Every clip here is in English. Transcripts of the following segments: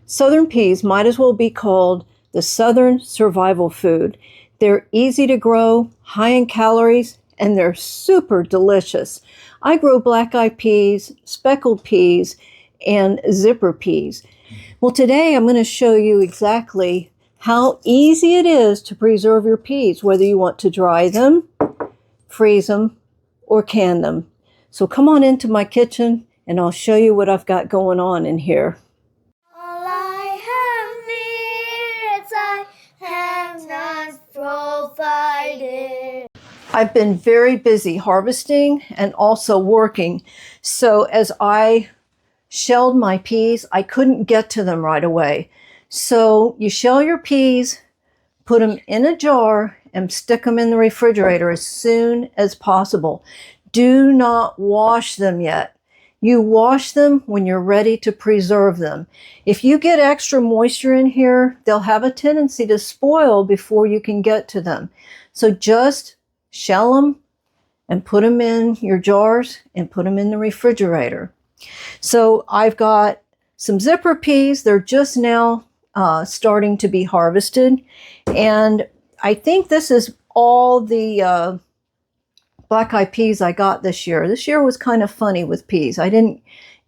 Southern peas might as well be called the Southern survival food. They're easy to grow, high in calories, and they're super delicious. I grow black-eyed peas, speckled peas, and zipper peas. Well, today I'm going to show you exactly how easy it is to preserve your peas, whether you want to dry them, freeze them, or can them. So come on into my kitchen and I'll show you what I've got going on in here. All I have not provided. I've been very busy harvesting and also working. So as I shelled my peas, I couldn't get to them right away. So you shell your peas, put them in a jar, and stick them in the refrigerator as soon as possible. Do not wash them yet. You wash them when you're ready to preserve them. If you get extra moisture in here, they'll have a tendency to spoil before you can get to them. So just shell them and put them in your jars and put them in the refrigerator. So I've got some zipper peas. They're just now starting to be harvested. And I think this is all the black-eyed peas I got this year. This year was kind of funny with peas. I didn't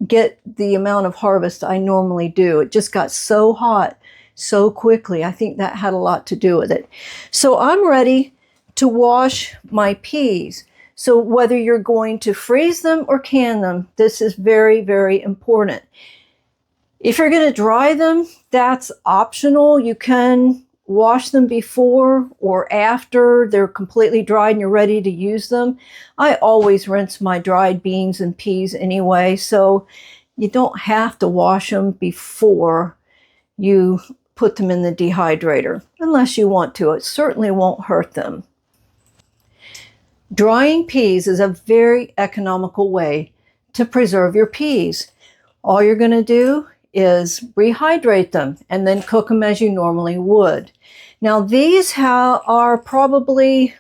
get the amount of harvest I normally do. It just got so hot so quickly. I think that had a lot to do with it. So I'm ready to wash my peas. So whether you're going to freeze them or can them, this is very, very important. If you're going to dry them, that's optional. You can wash them before or after they're completely dried and you're ready to use them. I always rinse my dried beans and peas anyway, so you don't have to wash them before you put them in the dehydrator, unless you want to. It certainly won't hurt them. Drying peas is a very economical way to preserve your peas. All you're going to do is rehydrate them and then cook them as you normally would. Now these are probably,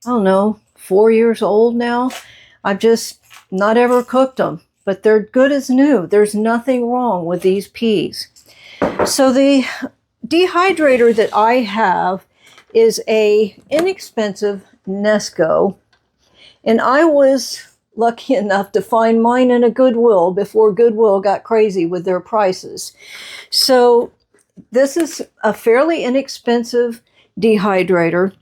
I don't know, 4 years old now. I've just not ever cooked them, but they're good as new. There's nothing wrong with these peas. So the dehydrator that I have is a inexpensive Nesco, and I was lucky enough to find mine in a Goodwill before Goodwill got crazy with their prices. So this is a fairly inexpensive dehydrator,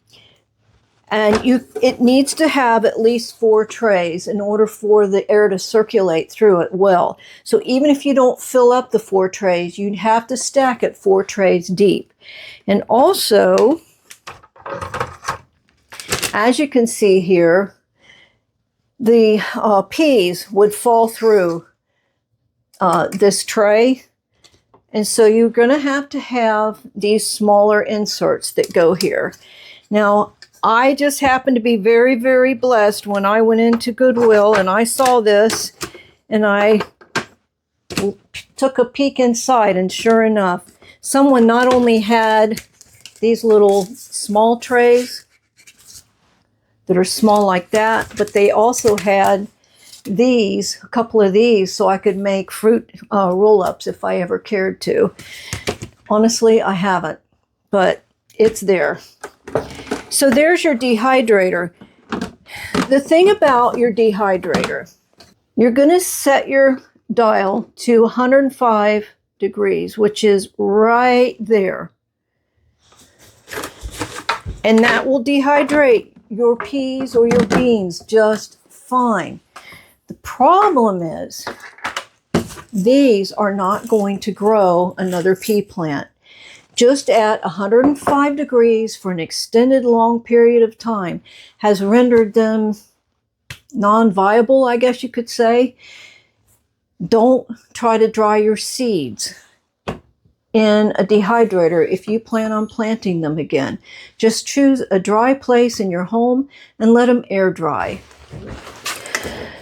and it needs to have at least 4 trays in order for the air to circulate through it well. So even if you don't fill up the 4 trays, you'd have to stack it 4 trays deep. And also, as you can see here, the peas would fall through this tray. And so you're going to have these smaller inserts that go here. Now, I just happened to be very, very blessed when I went into Goodwill and I saw this and I took a peek inside, and sure enough, someone not only had these little small trays that are small like that, but they also had these, a couple of these, so I could make fruit roll-ups if I ever cared to. Honestly, I haven't, but it's there. So there's your dehydrator. The thing about your dehydrator, you're going to set your dial to 105 degrees, which is right there. And that will dehydrate your peas or your beans just fine. The problem is these are not going to grow another pea plant. Just at 105 degrees for an extended long period of time has rendered them non-viable, I guess you could say. Don't try to dry your seeds in a dehydrator if you plan on planting them again. Just choose a dry place in your home and let them air dry.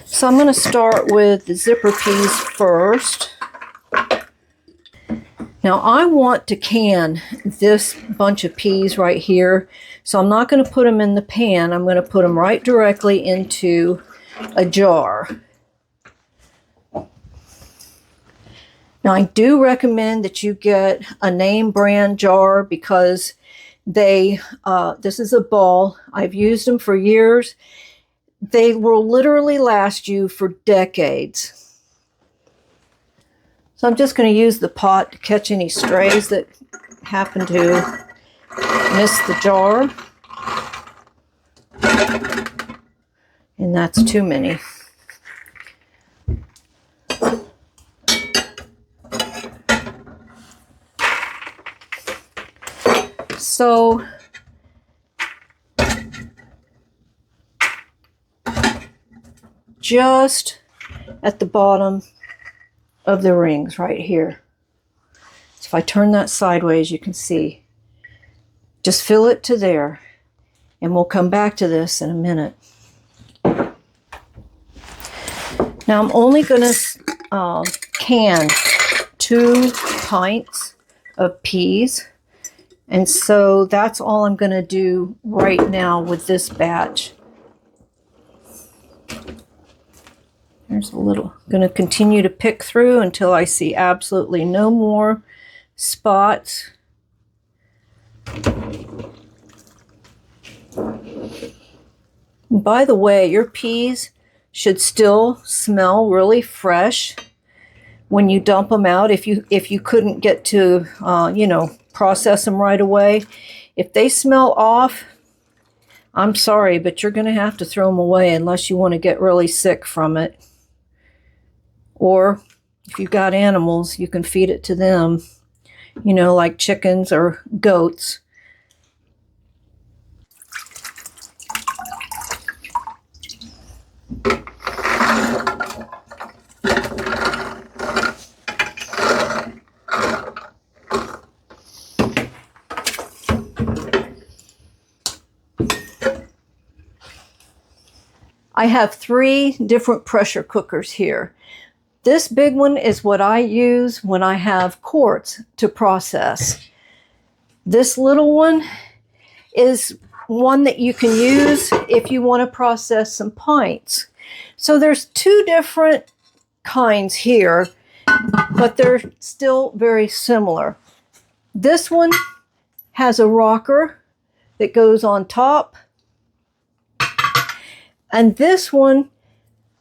So I'm going to start with the zipper peas first. Now I want to can this bunch of peas right here, so I'm not going to put them in the pan. I'm going to put them right directly into a jar. Now, I do recommend that you get a name brand jar because this is a ball. I've used them for years. They will literally last you for decades. So I'm just going to use the pot to catch any strays that happen to miss the jar. And that's too many. So just at the bottom of the rings right here. So if I turn that sideways, you can see. Just fill it to there, and we'll come back to this in a minute. Now I'm only going to can 2 pints of peas. And so that's all I'm going to do right now with this batch. There's a little. I'm going to continue to pick through until I see absolutely no more spots. By the way, your peas should still smell really fresh when you dump them out. If you couldn't get to process them right away, if they smell off, I'm sorry, but you're going to have to throw them away unless you want to get really sick from it. Or if you've got animals, you can feed it to them, like chickens or goats. I have 3 different pressure cookers here. This big one is what I use when I have quarts to process. This little one is one that you can use if you want to process some pints. So there's 2 different kinds here, but they're still very similar. This one has a rocker that goes on top. And this one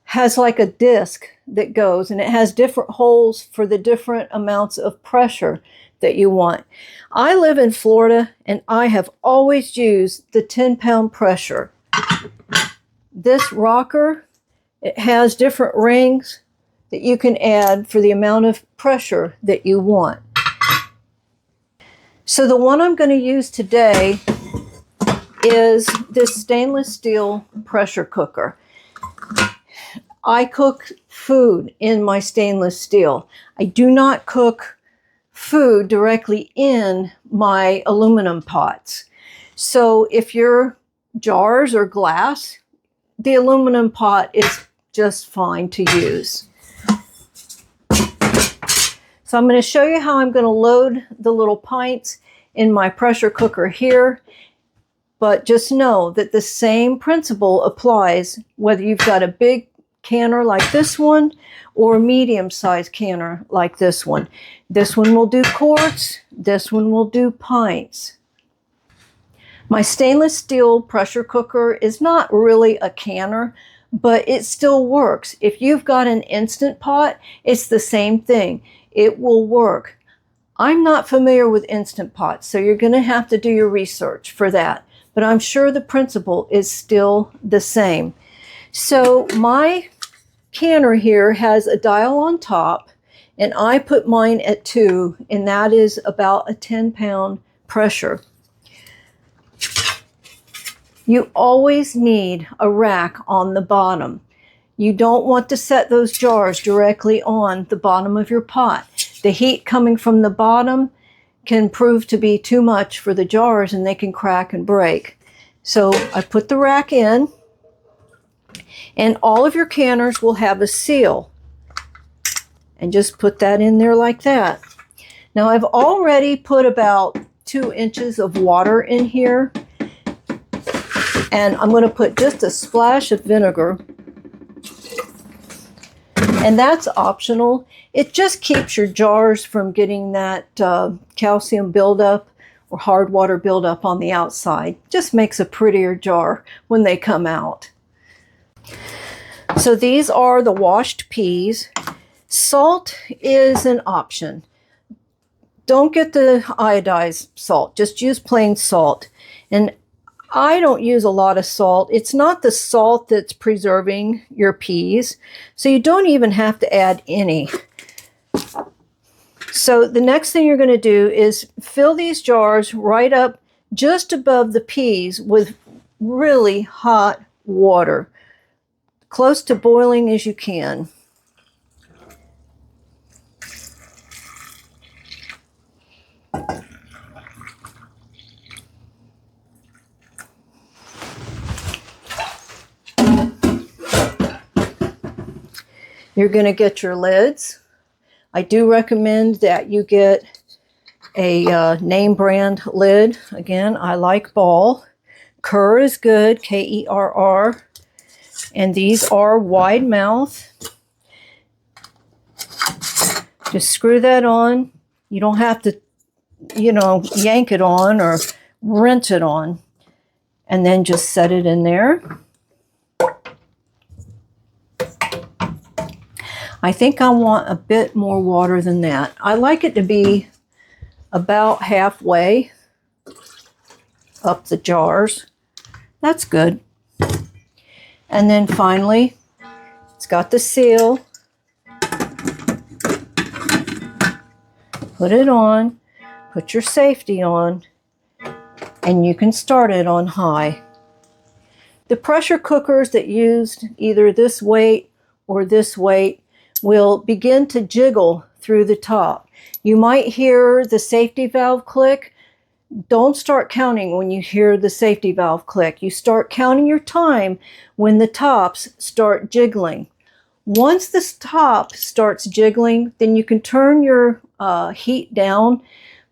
has like a disc that goes, and it has different holes for the different amounts of pressure that you want. I live in Florida, and I have always used the 10-pound pressure. This rocker, it has different rings that you can add for the amount of pressure that you want. So the one I'm going to use today is this stainless steel pressure cooker. I cook food in my stainless steel. I do not cook food directly in my aluminum pots. So if your jars are glass, the aluminum pot is just fine to use. So I'm going to show you how I'm going to load the little pints in my pressure cooker here. But just know that the same principle applies whether you've got a big canner like this one or a medium-sized canner like this one. This one will do quarts. This one will do pints. My stainless steel pressure cooker is not really a canner, but it still works. If you've got an Instant Pot, it's the same thing. It will work. I'm not familiar with Instant Pots, so you're going to have to do your research for that. But I'm sure the principle is still the same. So my canner here has a dial on top, and I put mine at 2, and that is about a 10-pound pressure. You always need a rack on the bottom. You don't want to set those jars directly on the bottom of your pot. The heat coming from the bottom can prove to be too much for the jars, and they can crack and break. So I put the rack in, and all of your canners will have a seal. And just put that in there like that. Now I've already put about 2 inches of water in here, and I'm going to put just a splash of vinegar. And that's optional. It just keeps your jars from getting that calcium buildup or hard water buildup on the outside. Just makes a prettier jar when they come out. So these are the washed peas. Salt is an option. Don't get the iodized salt. Just use plain salt. And I don't use a lot of salt. It's not the salt that's preserving your peas, so you don't even have to add any. So the next thing you're going to do is fill these jars right up just above the peas with really hot water, close to boiling as you can. You're going to get your lids. I do recommend that you get a name brand lid. Again, I like Ball. Kerr is good, Kerr. And these are wide mouth. Just screw that on. You don't have to, yank it on or wrench it on. And then just set it in there. I think I want a bit more water than that. I like it to be about halfway up the jars. That's good. And then finally, it's got the seal. Put it on, put your safety on, and you can start it on high. The pressure cookers that used either this weight or this weight will begin to jiggle through the top. You might hear the safety valve click. Don't start counting when you hear the safety valve click. You start counting your time when the tops start jiggling. Once this top starts jiggling, then you can turn your heat down,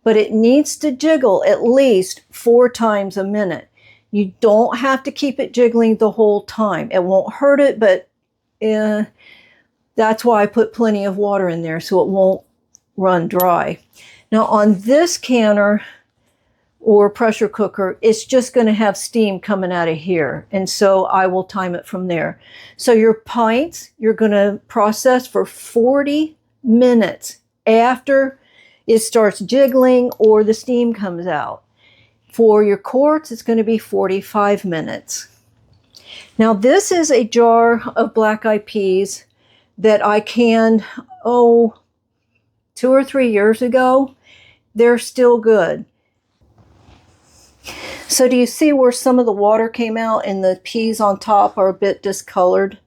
but it needs to jiggle at least 4 times a minute. You don't have to keep it jiggling the whole time. It won't hurt it, but that's why I put plenty of water in there so it won't run dry. Now on this canner or pressure cooker, it's just going to have steam coming out of here. And so I will time it from there. So your pints, you're going to process for 40 minutes after it starts jiggling or the steam comes out. For your quarts, it's going to be 45 minutes. Now this is a jar of black-eyed peas that I canned, 2 or 3 years ago. They're still good. So do you see where some of the water came out and the peas on top are a bit discolored?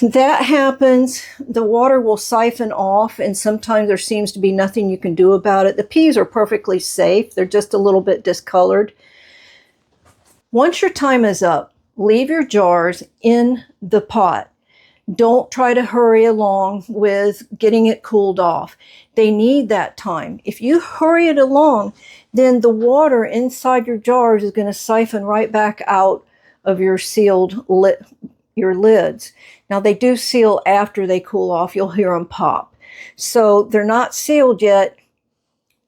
That happens. The water will siphon off, and sometimes there seems to be nothing you can do about it. The peas are perfectly safe. They're just a little bit discolored. Once your time is up, leave your jars in the pot. Don't try to hurry along with getting it cooled off. They need that time. If you hurry it along, then the water inside your jars is going to siphon right back out of your sealed your lids. Now they do seal after they cool off. You'll hear them pop. So they're not sealed yet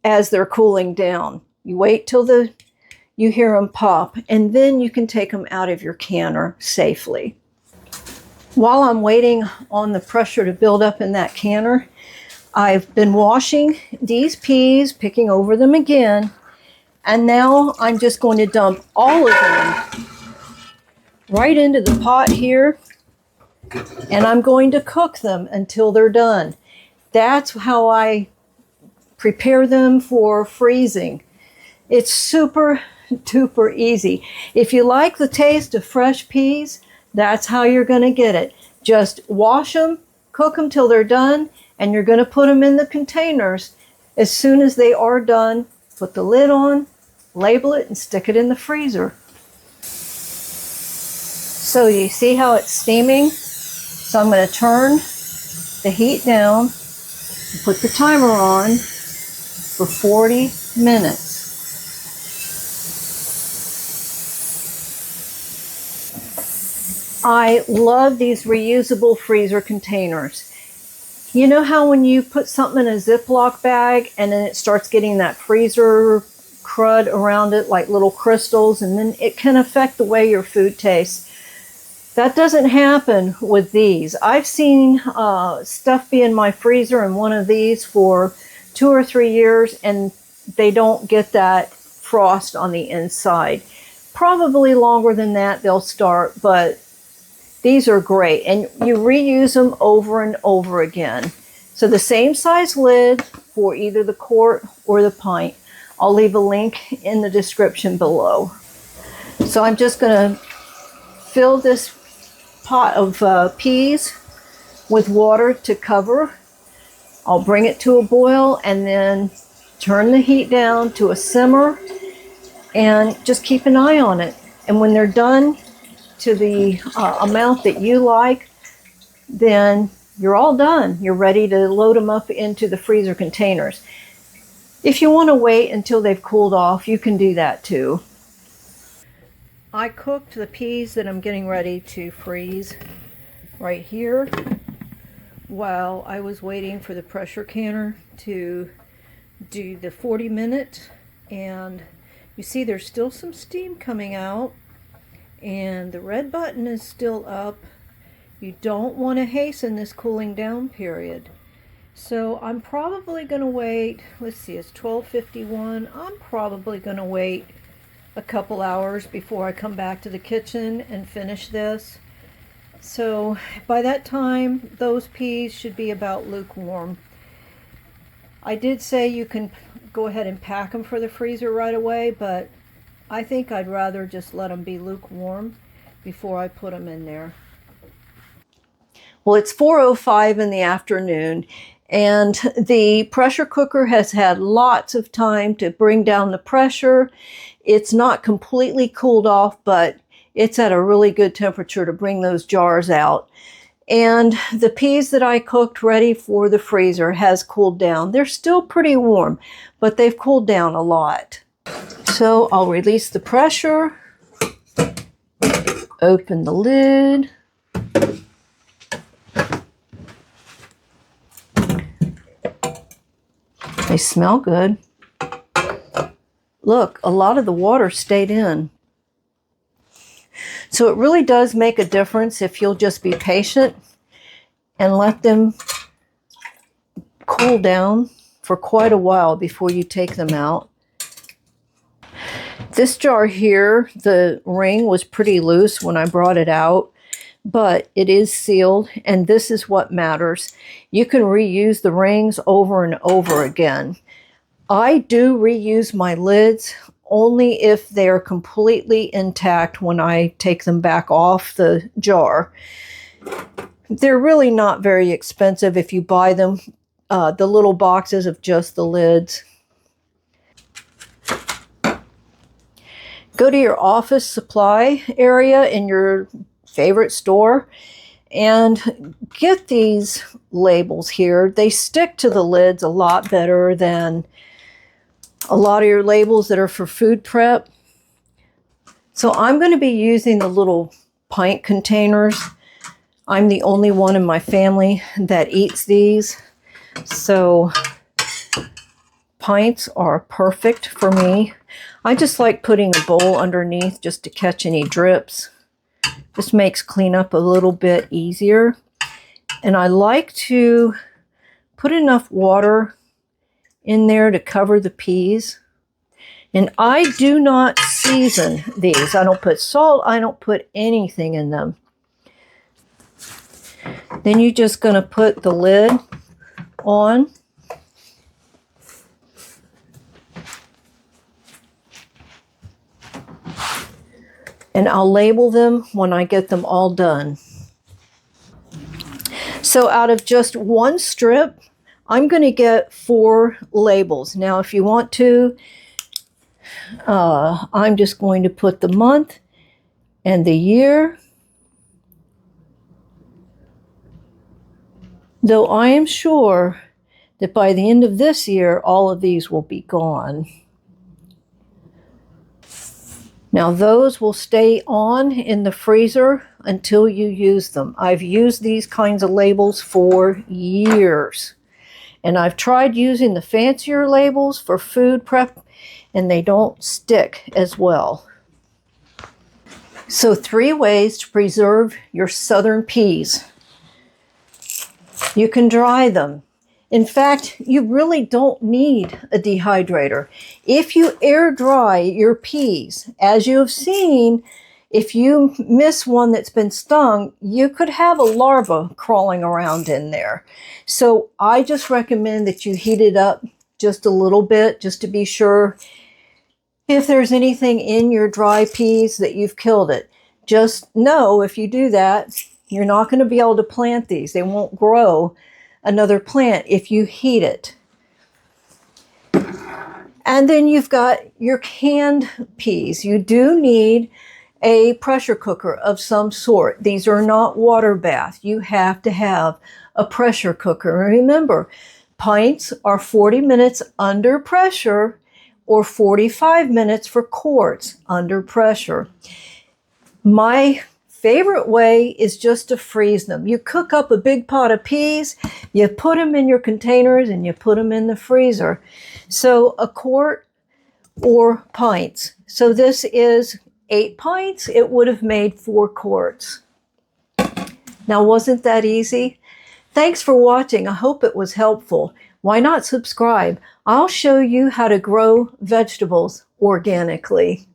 as they're cooling down. You wait till you hear them pop, and then you can take them out of your canner safely. While I'm waiting on the pressure to build up in that canner, I've been washing these peas, picking over them again, and now I'm just going to dump all of them right into the pot here, and I'm going to cook them until they're done. That's how I prepare them for freezing. It's super duper easy. If you like the taste of fresh peas, that's how you're going to get it. Just wash them, cook them till they're done, and you're going to put them in the containers. As soon as they are done, put the lid on, label it, and stick it in the freezer. So you see how it's steaming? So I'm going to turn the heat down and put the timer on for 40 minutes. I love these reusable freezer containers. You know how when you put something in a Ziploc bag and then it starts getting that freezer crud around it like little crystals, and then it can affect the way your food tastes? That doesn't happen with these. I've seen stuff be in my freezer in one of these for 2 or 3 years, and they don't get that frost on the inside. Probably longer than that they'll start, but these are great. And you reuse them over and over again. So the same size lid for either the quart or the pint. I'll leave a link in the description below. So I'm just going to fill this pot of peas with water to cover. I'll bring it to a boil and then turn the heat down to a simmer and just keep an eye on it. And when they're done to the amount that you like, then you're all done. You're ready to load them up into the freezer containers. If you want to wait until they've cooled off, you can do that too. I cooked the peas that I'm getting ready to freeze right here while I was waiting for the pressure canner to do the 40-minute, and you see there's still some steam coming out and the red button is still up. You don't want to hasten this cooling down period. So I'm probably going to wait, let's see, it's 12:51. I'm probably going to wait a couple hours before I come back to the kitchen and finish this. So by that time, those peas should be about lukewarm. I did say you can go ahead and pack them for the freezer right away, but I think I'd rather just let them be lukewarm before I put them in there. Well, it's 4:05 in the afternoon, and the pressure cooker has had lots of time to bring down the pressure. It's not completely cooled off, but it's at a really good temperature to bring those jars out. And the peas that I cooked ready for the freezer has cooled down. They're still pretty warm, but they've cooled down a lot. So I'll release the pressure, open the lid. They smell good. Look, a lot of the water stayed in. So it really does make a difference if you'll just be patient and let them cool down for quite a while before you take them out. This jar here, the ring was pretty loose when I brought it out, but it is sealed, and this is what matters. You can reuse the rings over and over again. I do reuse my lids only if they're completely intact when I take them back off the jar. They're really not very expensive if you buy them, the little boxes of just the lids. Go to your office supply area in your favorite store and get these labels here. They stick to the lids a lot better than a lot of your labels that are for food prep. So I'm going to be using the little pint containers. I'm the only one in my family that eats these. So pints are perfect for me. I just like putting a bowl underneath just to catch any drips. This makes cleanup a little bit easier. And I like to put enough water in there to cover the peas. And I do not season these. I don't put salt. I don't put anything in them. Then you're just going to put the lid on. And I'll label them when I get them all done. So out of just one strip, I'm going to get 4 labels. Now, if you want to, I'm just going to put the month and the year. Though I am sure that by the end of this year, all of these will be gone. Now, those will stay on in the freezer until you use them. I've used these kinds of labels for years. And I've tried using the fancier labels for food prep, and they don't stick as well. So 3 ways to preserve your southern peas. You can dry them. In fact, you really don't need a dehydrator. If you air dry your peas, as you have seen, if you miss one that's been stung, you could have a larva crawling around in there. So I just recommend that you heat it up just a little bit, just to be sure if there's anything in your dry peas that you've killed it. Just know if you do that, you're not going to be able to plant these. They won't grow another plant if you heat it. And then you've got your canned peas. You do need a pressure cooker of some sort. These are not water bath. You have to have a pressure cooker. Remember, pints are 40 minutes under pressure or 45 minutes for quarts under pressure. My favorite way is just to freeze them. You cook up a big pot of peas, you put them in your containers, and you put them in the freezer. So a quart or pints. So this is 8 pints. It would have made 4 quarts. Now, wasn't that easy? Thanks for watching. I hope it was helpful. Why not subscribe? I'll show you how to grow vegetables organically.